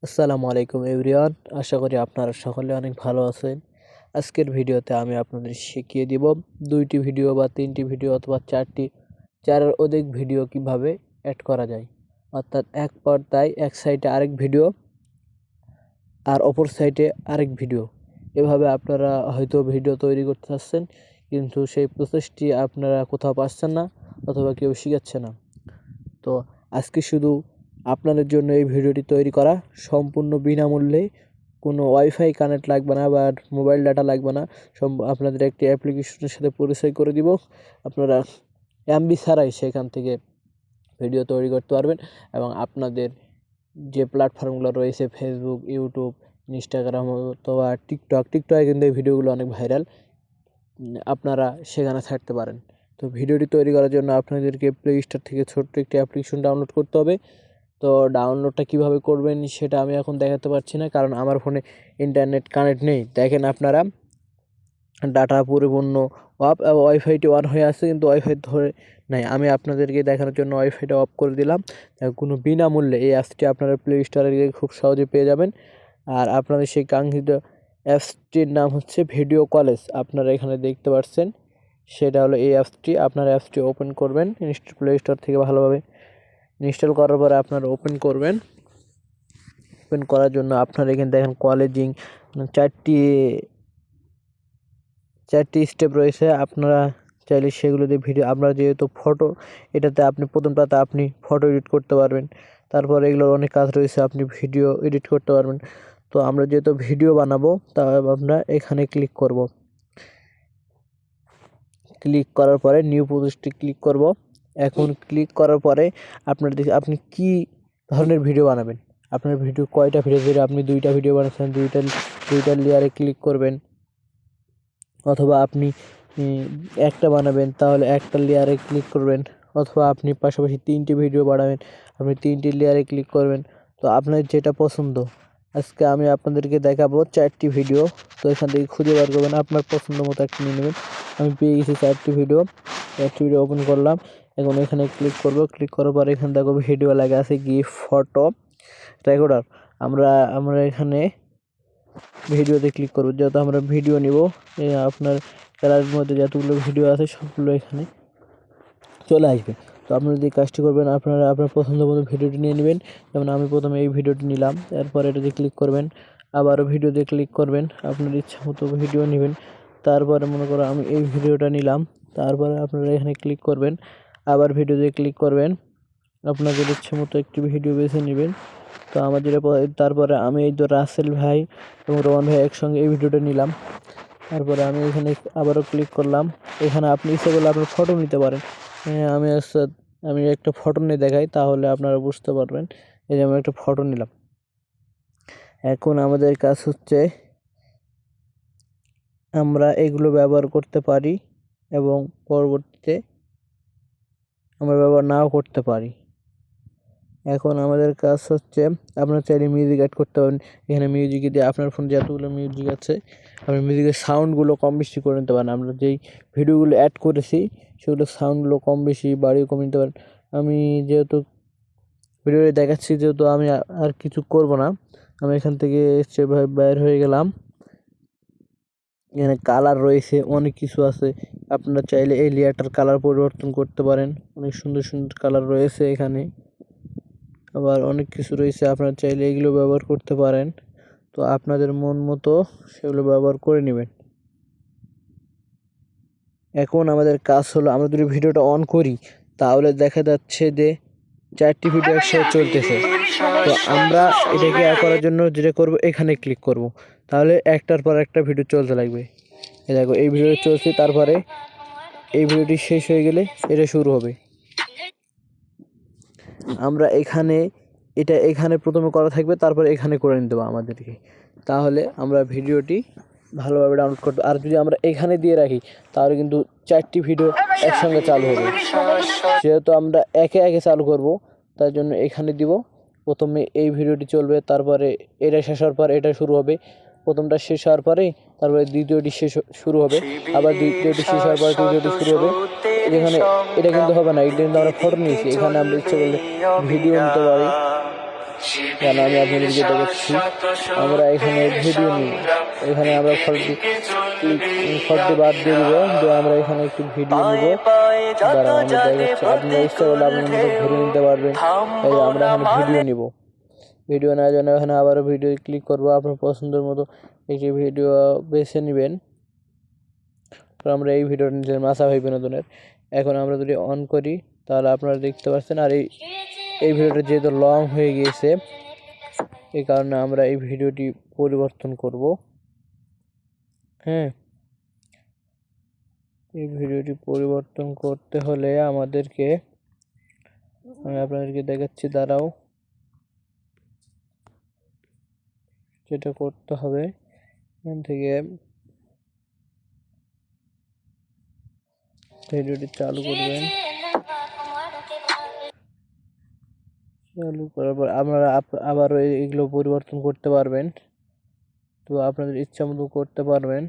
আসসালামু আলাইকুম এভরিওয়ান। আশা করি আপনারা সকলে অনেক ভালো আছেন। আজকের ভিডিওতে আমি আপনাদের শিখিয়ে দিব 2টি ভিডিও বা 3টি ভিডিও অথবা 4এর অধিক ভিডিও কিভাবে অ্যাড করা যায়। অর্থাৎ এক পর্দায় এক সাইডে আরেক ভিডিও আর অপর সাইডে আরেক ভিডিও। এভাবে আপনারা হয়তো ভিডিও তৈরি করতে চাচ্ছেন, কিন্তু সেই প্রসেসটি আপনারা কোথাও পাচ্ছেন না অথবা কেউ শিখাচ্ছে না। তো আজকে শুধু আপনাদের জন্য এই ভিডিওটি তৈরি করা, সম্পূর্ণ বিনামূল্যে। কোনো ওয়াইফাই কানেক্ট লাগবে না বা মোবাইল ডাটা লাগবে না। আপনাদের একটি অ্যাপ্লিকেশনের সাথে পরিচয় করে দিব। আপনারা এমবি ছাড়াই সেখান থেকে ভিডিও তৈরি করতে পারবেন এবং আপনাদের যে প্ল্যাটফর্মগুলো রয়েছে ফেসবুক, ইউটিউব, ইনস্টাগ্রাম অথবা টিকটকে কিন্তু এই ভিডিওগুলো অনেক ভাইরাল। আপনারা সেখানে ছাড়তে পারেন। তো ভিডিওটি তৈরি করার জন্য আপনাদেরকে প্লে স্টোর থেকে ছোট্ট একটি অ্যাপ্লিকেশন ডাউনলোড করতে হবে। তো ডাউনলোডটা কিভাবে করবেন সেটা আমি এখন দেখাতে পারছি না, কারণ আমার ফোনে ইন্টারনেট কানেক্ট নেই। দেখেন আপনারা, ডাটা পরিপূর্ণ অফ, ওয়াইফাইটি অন হয়ে আছে কিন্তু ওয়াইফাই ধরে নাই। আমি আপনাদেরকে দেখানোর জন্য ওয়াইফাইটা অফ করে দিলাম। কোনো বিনামূল্যে এই অ্যাপসটি আপনারা প্লে স্টোরে গিয়ে খুব সহজে পেয়ে যাবেন। আর আপনাদের সেই কাঙ্ক্ষিত অ্যাপসটির নাম হচ্ছে ভিডিও কলেজ। আপনারা এখানে দেখতে পাচ্ছেন, সেটা হলো এই অ্যাপসটি। আপনারা অ্যাপসটি ওপেন করবেন প্লে স্টোর থেকে ভালোভাবে। ইনস্টল করার পরে আপনারা ওপেন করবেন। ওপেন করার জন্য আপনারা এখানে দেখেন কলেজিং চারটি স্টেপ রয়েছে। আপনারা চাইলে সেগুলো দিয়ে ভিডিও, আপনারা যেহেতু ফটো, এটাতে আপনি প্রথমটাতে আপনি ফটো এডিট করতে পারবেন। তারপর এগুলোর অনেক কাজ রয়েছে, আপনি ভিডিও এডিট করতে পারবেন। তো আমরা যেহেতু ভিডিও বানাবো, তা আমরা এখানে ক্লিক করব। ক্লিক করার পরে নিউ প্রজেক্টে ক্লিক করব। এখন ক্লিক করার পরে আপনি কি ধরনের ভিডিও বানাবেন, আপনার ভিডিও কয়টা ভিডিও, আপনি 2টা ভিডিও বানাচ্ছেন, দুইটা লেয়ারে ক্লিক করবেন। অথবা আপনি একটা বানাবেন, তাহলে একটা লেয়ারে ক্লিক করবেন। অথবা আপনি পাশাপাশি 3টি ভিডিও বানাবেন, আপনি 3টি লেয়ারে ক্লিক করবেন। তো আপনার যেটা পছন্দ। আজকে আমি আপনাদেরকে দেখাবো 4টি ভিডিও। তো এখান থেকে খুঁজে বার করবেন, আপনার পছন্দ মতো একটা নিয়ে নেবেন। আমি পেয়ে গেছি 4টি ভিডিও। 4টি ভিডিও ওপেন করলাম। এখন এখানে ক্লিক করব। ক্লিক করার পর এখানে দেখো ভিডিও লেখা আছে গিফট ফটো রেকর্ডার। আমরা এখানে ভিডিওতে ক্লিক করব। যেহেতু আমরা ভিডিও নিব, আপনার গ্যালারির মধ্যে যতগুলো ভিডিও আছে সবগুলো এখানে চলে আসবে। তো আপনারা যে কাজটি করবেন, আপনারা আপনার পছন্দ মতো ভিডিওটি নিয়ে নেবেন। যেমন আমি প্রথমে এই ভিডিওটি নিলাম, এরপর এটাতে ক্লিক করবেন, আবারও ভিডিওতে ক্লিক করবেন, আপনার ইচ্ছা মতো ভিডিও নেবেন। তারপরে মনে করো আমি এই ভিডিওটা নিলাম, তারপরে আপনারা এখানে ক্লিক করবেন, আবার ভিডিওতে ক্লিক করবেন, আপনাদের ইচ্ছে মতো একটি ভিডিও বেছে নেবেন। তো আমার যেটা তারপরে আমি এই তো রাসেল ভাই এবং রোমান ভাই একসঙ্গে এই ভিডিওটা নিলাম। তারপরে আমি এখানে আবারও ক্লিক করলাম। এখানে আপনি ইচ্ছে করলে আপনার ফটো নিতে পারেন। আমি একটা ফটো নিয়ে দেখাই, তাহলে আপনারা বুঝতে পারবেন। এই যে আমি একটা ফটো নিলাম। এখন আমাদের কাজ হচ্ছে আমরা এগুলো ব্যবহার করতে পারি এবং পরবর্তীতে আমরা ব্যবহার নাও করতে পারি। এখন আমাদের কাজ হচ্ছে, আপনারা চাইলে মিউজিক অ্যাড করতে পারেন। এখানে মিউজিক দিয়ে আপনার ফোনে যতগুলো মিউজিক আছে, আপনি মিউজিকের সাউন্ডগুলো কম বেশি করে নিতে পারেন। আমরা যেই ভিডিওগুলো অ্যাড করেছি সেগুলো সাউন্ডগুলো কম বেশি বাড়িয়ে কমিয়ে নিতে পারেন। আমি যেহেতু ভিডিওটি দেখাচ্ছি, যেহেতু আমি আর কিছু করব না, আমি এখান থেকে সেভাবে বাইর হয়ে গেলাম। এখানে কালার রয়েছে, অনেক কিছু আছে। আপনারা চাইলে এই লেয়ারটার কালার পরিবর্তন করতে পারেন। অনেক সুন্দর সুন্দর কালার রয়েছে এখানে, আবার অনেক কিছু রয়েছে। আপনারা চাইলে এগুলো ব্যবহার করতে পারেন। তো আপনাদের মন মতো সেগুলো ব্যবহার করে নেবেন। এখন আমাদের কাজ হলো, আমরা যদি ভিডিওটা অন করি তাহলে দেখা যাচ্ছে যে 4টি ভিডিও একসাথে চলতেছে। তো আমরা এটাকে করার জন্য যেটা করব, এখানে ক্লিক করব, তাহলে একটার পর একটা ভিডিও চলতে লাগবে। এই দেখো এই ভিডিওটি চলছে, তারপরে এই ভিডিওটি শেষ হয়ে গেলে এটা শুরু হবে। আমরা এখানে প্রথমে করা থাকবে, তারপরে এখানে করে নিতে হবে আমাদেরকে। তাহলে আমরা ভিডিওটি ভালোভাবে ডাউনলোড করতে। আর যদি আমরা এখানে দিয়ে রাখি তাহলে কিন্তু 4টি ভিডিও একসঙ্গে চালু হবে। যেহেতু আমরা একে একে চালু করব, তার জন্য এখানে দিব। প্রথমে এই ভিডিওটি চলবে, তারপরে এটা শেষ হওয়ার পর এটা শুরু হবে। প্রথমটা শেষ হওয়ার পরেই তারপরে দ্বিতীয়টি শুরু হবে, আবার দ্বিতীয়টি শেষ হওয়ার পরে তৃতীয়টি শুরু হবে। এখানে এটা কিন্তু হবে না, এটা কিন্তু আমরা ফটো নিয়েছি। এখানে আমরা ইচ্ছে করলে ভিডিও নিতে পারি। কারণ আমি আপনাদেরকে দেখাচ্ছি আমরা এখানে ভিডিও নিব। এখানে আমরা ফলটি বাদ দিয়ে দিব, দিয়ে আমরা এখানে একটি ভিডিও নিব। দাঁড়াও আমি দেখাচ্ছি, আপনারা ইচ্ছা করলে আপনার মতো ঘুরে নিতে পারবেন। এই যে আমরা এখানে ভিডিও নিব, ভিডিও নেওয়ার জন্য এখানে আবারও ভিডিও ক্লিক করবো। আপনার পছন্দের মতো একটি ভিডিও বেছে নেবেন। তো আমরা এই ভিডিওটা নিজের মাসা ভাই বিনোদনের এখন আমরা যদি অন করি তাহলে আপনারা দেখতে পাচ্ছেন। আর এই ভিডিওটা যেহেতু লং হয়ে গিয়েছে এই কারণে আমরা এই ভিডিওটি পরিবর্তন করব। হ্যাঁ, এই ভিডিওটি পরিবর্তন করতে হলে আমাদেরকে, আমি আপনাদেরকে দেখাচ্ছি, দাঁড়াও, যেটা করতে হবে এখান থেকে ভিডিওটি চালু করবেন। চালু করার পর আপনারা আবারও এগুলো পরিবর্তন করতে পারবেন। তো আপনাদের ইচ্ছা মতো করতে পারবেন,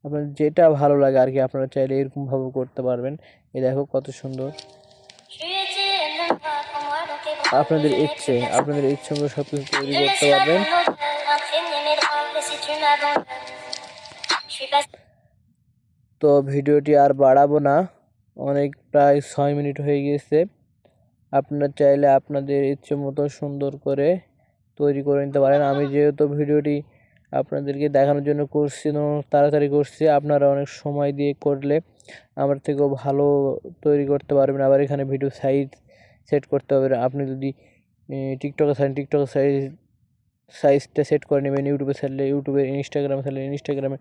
আপনার যেটা ভালো লাগে আর কি। আপনারা চাইলে এরকম ভাবে করতে পারবেন। এই দেখো কত সুন্দর, আপনাদের ইচ্ছে মতো সবকিছু তৈরি করতে পারবেন। তো ভিডিওটি আর বাড়াবো না, অনেক প্রায় 6 মিনিট হয়ে গিয়েছে। আপনারা চাইলে আপনাদের ইচ্ছে মতো সুন্দর করে তৈরি করে নিতে পারেন। আমি যেহেতু ভিডিওটি আপনাদেরকে দেখানোর জন্য করছি, তাড়াতাড়ি করছি, আপনারা অনেক সময় দিয়ে করলে আমার থেকেও ভালো তৈরি করতে পারবেন। আবার এখানে ভিডিও সাইজ সেট করতে হবে। আপনি যদি টিকটকে ছাড়েন টিকটকে সাইজটা সেট করে নেবেন, ইউটিউবে ছাড়লে ইউটিউবে, ইনস্টাগ্রামে ছাড়লে ইনস্টাগ্রামে,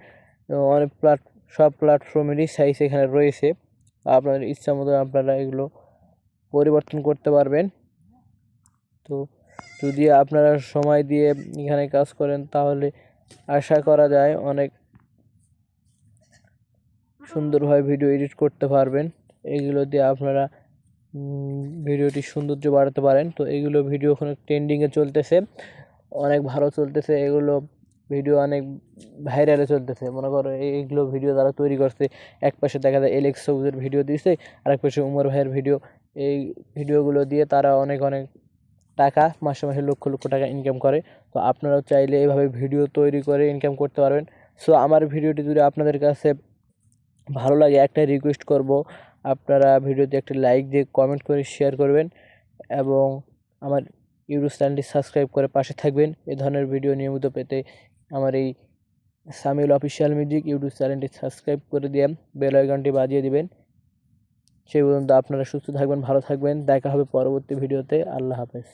অনেক সব প্ল্যাটফর্মেরই সাইজ এখানে রয়েছে। আপনাদের ইচ্ছা মতো আপনারা এগুলো পরিবর্তন করতে পারবেন। তো যদি আপনারা সময় দিয়ে এখানে কাজ করেন তাহলে আশা করা যায় অনেক সুন্দরভাবে ভিডিও এডিট করতে পারবেন। এগুলো দিয়ে আপনারা ভিডিওটি সৌন্দর্য বাড়াতে পারেন। তো এগুলো ভিডিও এখন ট্রেন্ডিংয়ে চলতেছে, অনেক ভালো চলতেছে, এগুলো ভিডিও অনেক ভাইরালে চলতেছে। মনে করো এইগুলো ভিডিও যারা তৈরি করছে, এক পাশে দেখা যায় এলেক্স সবুজের ভিডিও দিয়েছে, আর এক পাশে উমর ভাইয়ের ভিডিও। এই ভিডিওগুলো দিয়ে তারা অনেক টাকা মাসে মাসে লক্ষ লক্ষ টাকা ইনকাম করে। তো আপনারাও চাইলে এইভাবে ভিডিও তৈরি করে ইনকাম করতে পারবেন। সো আমার ভিডিওটি যদি আপনাদের কাছে ভালো লাগে, একটা রিকোয়েস্ট করব, আপনারা ভিডিওতে একটা লাইক দিয়ে কমেন্ট করে শেয়ার করবেন এবং আমার ইউটিউব চ্যানেলটি সাবস্ক্রাইব করে পাশে থাকবেন। এ ধরনের ভিডিও নিয়মিত পেতে আমার এই সামিউল অফিসিয়াল মিউজিক ইউটিউব চ্যানেলটি সাবস্ক্রাইব করে দিয়ে বেল আইকনটি বাজিয়ে দিবেন। সেই পর্যন্ত আপনারা সুস্থ থাকবেন, ভালো থাকবেন। দেখা হবে পরবর্তী ভিডিওতে। আল্লাহ হাফেজ।